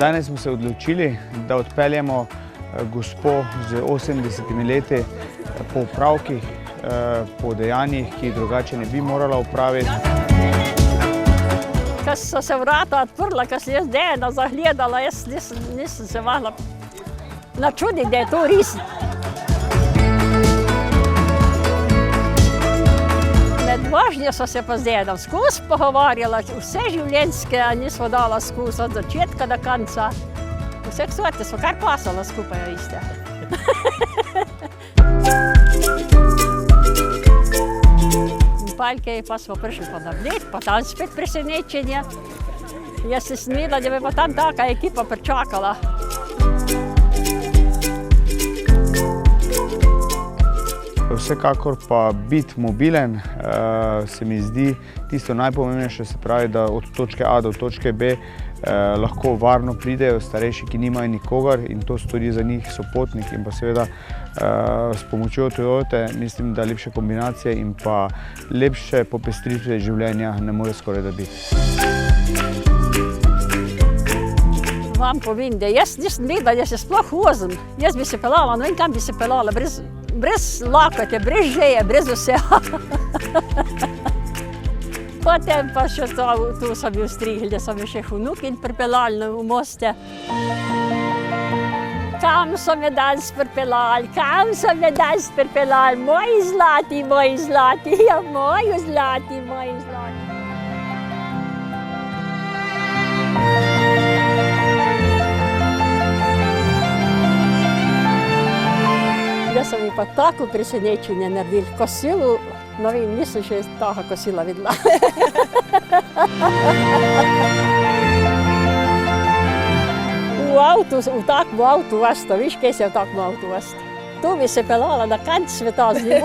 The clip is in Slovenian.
Danes smo se odločili, da odpeljemo gospo z 80 leti po opravkih, po dejanjih, ki jih drugače ne bi morala opraviti. Ko so se vrata odprla, ko sem jaz Dejana zagledala, jaz nisem se mogla načuditi, da je to res. Med vožnjo so se pa z Dejanom skozi pogovarjala, vse življenjske nismo dala skozi, od začetka do konca. Vseh sorte smo kar pasala skupaj, veste. Paljke pa smo prišli pa na Bled, pa tam spet presenečenje. Jaz sem smela, da bi pa tam taka ekipa pričakala. Vsekakor pa biti mobilen se mi zdi tisto najpomembnejše, se pravi, da od točke A do točke B lahko varno pridejo starejši, ki nimajo nikogar, in to stori za njih sopotnik. In pa seveda s pomočjo Toyote mislim, da lepše kombinacije in pa lepše popestritve življenja ne more skoraj da biti. Vam povem, da jaz nisem vedela, da se sploh vozim. Jaz bi se pelala, ne vem kam bi se pelala, brez lakote, brez žeje, brez vsega. Potem pa še tu so mi ustrihli, da so mi še vnukin pripeljali v Moste. Kam so me danes pripeljali, moji zlati, ja, moji zlati. Da so mi pa tako presenečenje naredili, kosilo, no vem, nisem še taka kosila videla. V takem avtu veste, viš, kaj se v takem avtu veste? Tu bi se pelala na konec sveta z njim.